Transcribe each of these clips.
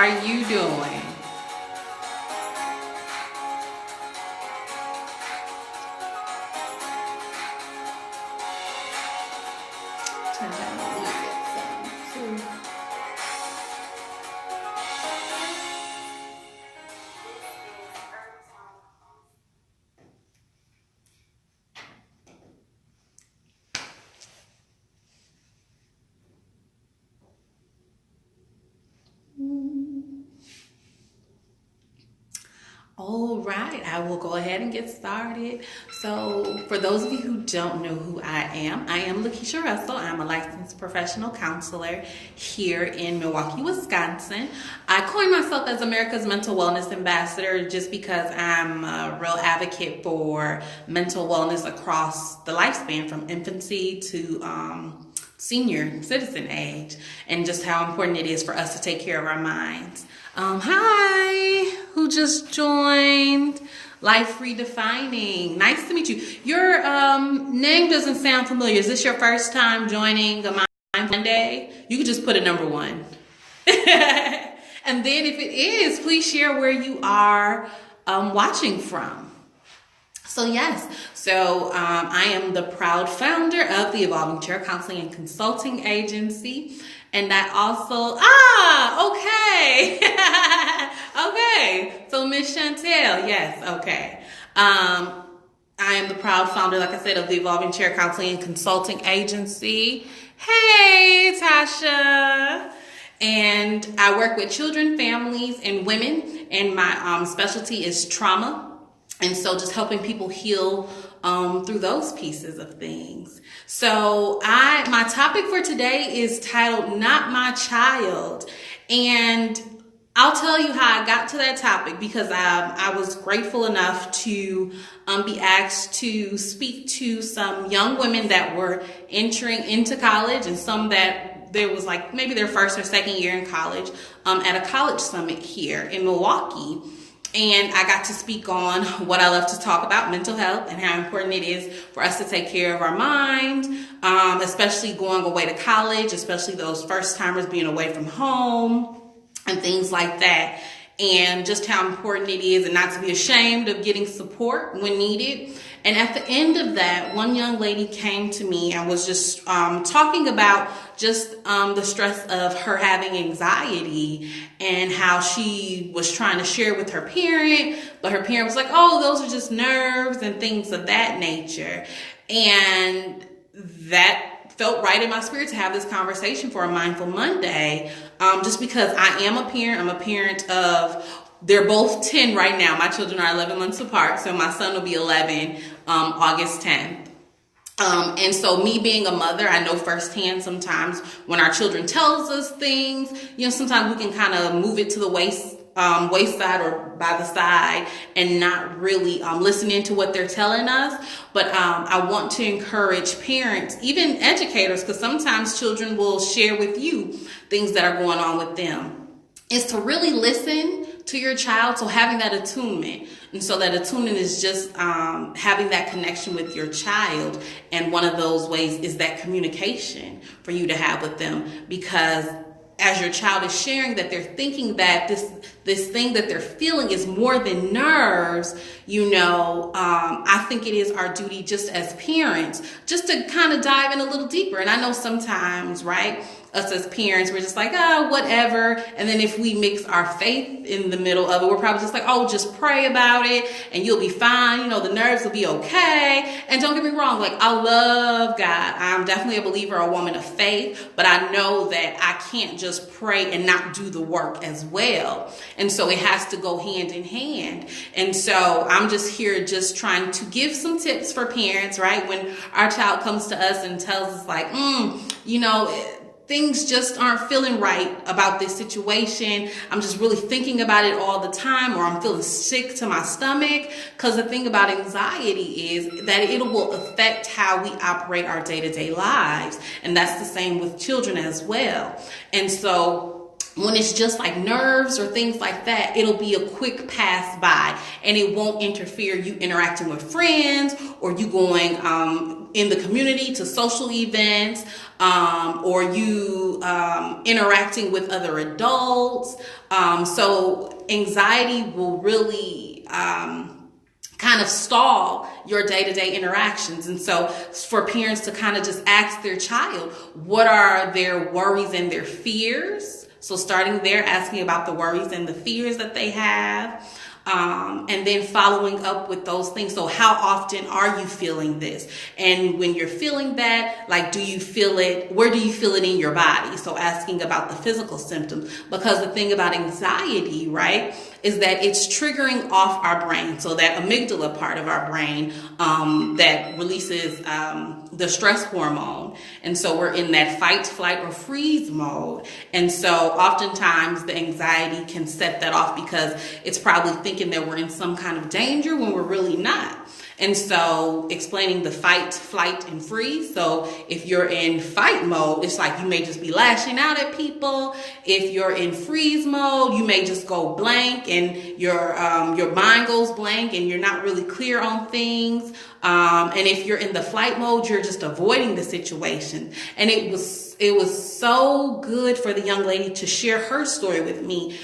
are you doing? Turn down the music some too. All right, I will go ahead and get started. So for those of you who don't know who I am Lakiesha Russell. I'm a licensed professional counselor here in Milwaukee, Wisconsin. I coined myself as America's Mental Wellness Ambassador just because I'm a real advocate for mental wellness across the lifespan, from infancy to senior citizen age, and just how important it is for us to take care of our minds. Hi, who just joined? Life Redefining. Nice to meet you. Your name doesn't sound familiar. Is this your first time joining a Mind Monday? You could just put a number 1. And then if it is, please share where you are watching from. So yes, I am the proud founder of the Evolving Chair Counseling and Consulting Agency. And I also, okay. Okay. So Miss Chantel, yes, okay. I am the proud founder, like I said, of the Evolving Chair Counseling and Consulting Agency. Hey, Tasha. And I work with children, families, and women. And my specialty is trauma. And so just helping people heal through those pieces of things. So my topic for today is titled Not My Child. And I'll tell you how I got to that topic, because I was grateful enough to be asked to speak to some young women that were entering into college, and some that there was like maybe their first or second year in college at a college summit here in Milwaukee. And I got to speak on what I love to talk about, mental health, and how important it is for us to take care of our mind, especially going away to college, especially those first timers being away from home and things like that. And just how important it is, and not to be ashamed of getting support when needed. And at the end of that, one young lady came to me and was just talking about just the stress of her having anxiety, and how she was trying to share with her parent, but her parent was like, oh, those are just nerves and things of that nature. And that felt right in my spirit to have this conversation for a Mindful Monday, just because I am a parent. I'm a parent of, they're both 10 right now. My children are 11 months apart, so my son will be 11 August 10th. And so me being a mother, I know firsthand sometimes when our children tells us things, sometimes we can kind of move it to the wayside or by the side, and not really listening to what they're telling us. But I want to encourage parents, even educators, because sometimes children will share with you things that are going on with them, is to really listen to your child. So having that attunement. And so that attunement is just having that connection with your child. And one of those ways is that communication for you to have with them, because as your child is sharing that they're thinking that this thing that they're feeling is more than nerves, I think it is our duty just as parents just to kind of dive in a little deeper. And I know sometimes, right, us as parents, we're just like, whatever. And then if we mix our faith in the middle of it, we're probably just like, just pray about it and you'll be fine. The nerves will be okay. And don't get me wrong, like, I love God. I'm definitely a believer, a woman of faith, but I know that I can't just pray and not do the work as well. And so it has to go hand in hand. And so I'm just here just trying to give some tips for parents, right? When our child comes to us and tells us like, things just aren't feeling right about this situation. I'm just really thinking about it all the time, or I'm feeling sick to my stomach. Because the thing about anxiety is that it will affect how we operate our day-to-day lives. And that's the same with children as well. And so when it's just like nerves or things like that, it'll be a quick pass by and it won't interfere you interacting with friends or you going in the community to social events or you interacting with other adults. So anxiety will really kind of stall your day-to-day interactions. And so for parents to kind of just ask their child, what are their worries and their fears? So starting there, asking about the worries and the fears that they have. And then following up with those things. So how often are you feeling this? And when you're feeling that, like, do you feel it? Where do you feel it in your body? So asking about the physical symptoms, because the thing about anxiety, right, is that it's triggering off our brain. So that amygdala part of our brain, that releases, the stress hormone. And so we're in that fight, flight, or freeze mode. And so oftentimes the anxiety can set that off because it's probably thinking that we're in some kind of danger when we're really not. And so explaining the fight, flight, and freeze. So if you're in fight mode, it's like you may just be lashing out at people. If you're in freeze mode, you may just go blank and your mind goes blank and you're not really clear on things. And if you're in the flight mode, you're just avoiding the situation. And it was so good for the young lady to share her story with me,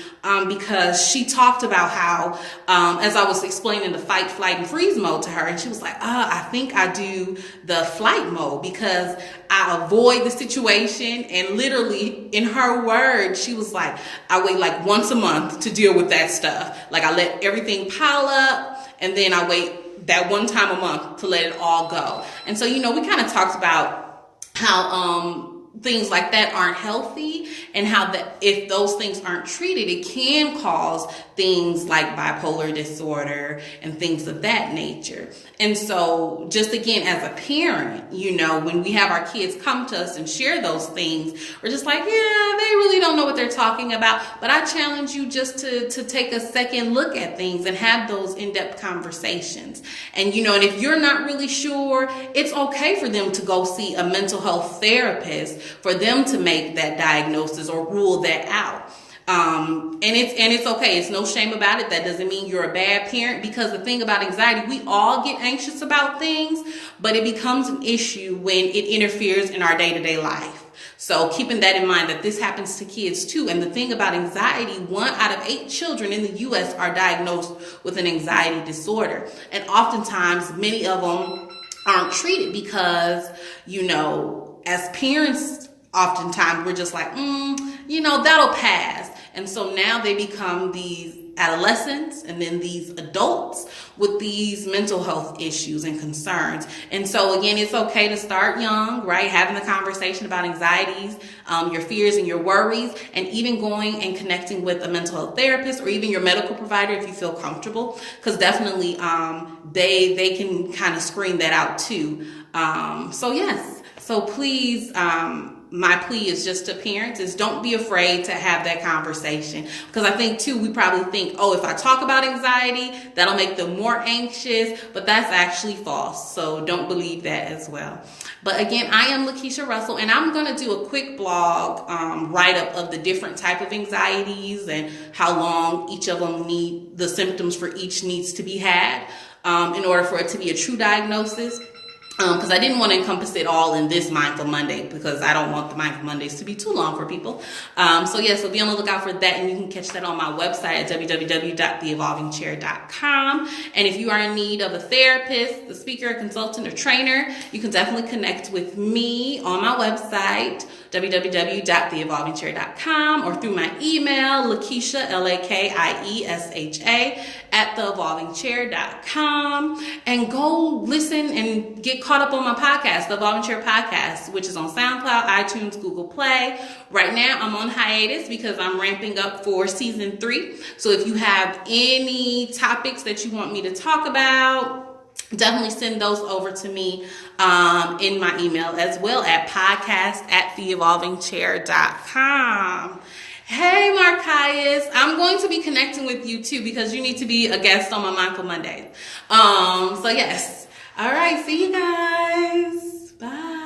because she talked about how, as I was explaining the fight, flight, and freeze mode to her, and she was like, I think I do the flight mode because I avoid the situation. And literally, in her words, she was like, I wait like once a month to deal with that stuff. Like I let everything pile up and then I wait that one time a month to let it all go. And so, we kind of talked about how things like that aren't healthy, and how that if those things aren't treated, it can cause things like bipolar disorder and things of that nature. And so just again, as a parent, when we have our kids come to us and share those things, we're just like, yeah, they really don't know what they're talking about. But I challenge you just to take a second look at things and have those in-depth conversations. And, and if you're not really sure, it's okay for them to go see a mental health therapist for them to make that diagnosis or rule that out. And it's okay. It's no shame about it. That doesn't mean you're a bad parent, because the thing about anxiety, we all get anxious about things, but it becomes an issue when it interferes in our day-to-day life. So keeping that in mind, that this happens to kids too. And the thing about anxiety, 1 out of 8 children in the U.S. are diagnosed with an anxiety disorder. And oftentimes many of them aren't treated because, as parents, oftentimes we're just like, that'll pass. And so now they become these adolescents and then these adults with these mental health issues and concerns. And so again, it's okay to start young, right? Having the conversation about anxieties, your fears and your worries, and even going and connecting with a mental health therapist or even your medical provider if you feel comfortable, because definitely they can kind of screen that out too. So please, my plea is just to parents is don't be afraid to have that conversation, because I think too, we probably think, if I talk about anxiety, that'll make them more anxious, but that's actually false. So don't believe that as well. But again, I am Lakiesha Russell, and I'm going to do a quick blog write-up of the different type of anxieties and how long each of them the symptoms for each needs to be had in order for it to be a true diagnosis. Because I didn't want to encompass it all in this Mindful Monday, because I don't want the Mindful Mondays to be too long for people. So be on the lookout for that, and you can catch that on my website at www.theevolvingchair.com. And if you are in need of a therapist, a speaker, a consultant, or trainer, you can definitely connect with me on my website, www.theevolvingchair.com, or through my email, Lakiesha, Lakiesha, at theevolvingchair.com. And go listen and get caught up on my podcast, The Evolving Chair Podcast, which is on Soundcloud, iTunes, Google Play. Right now, I'm on hiatus because I'm ramping up for season 3. So if you have any topics that you want me to talk about, definitely send those over to me in my email, as well at podcast@theevolvingchair.com. Hey, Markias, I'm going to be connecting with you too, because you need to be a guest on my Mindful Mondays. Yes. All right. See you guys. Bye.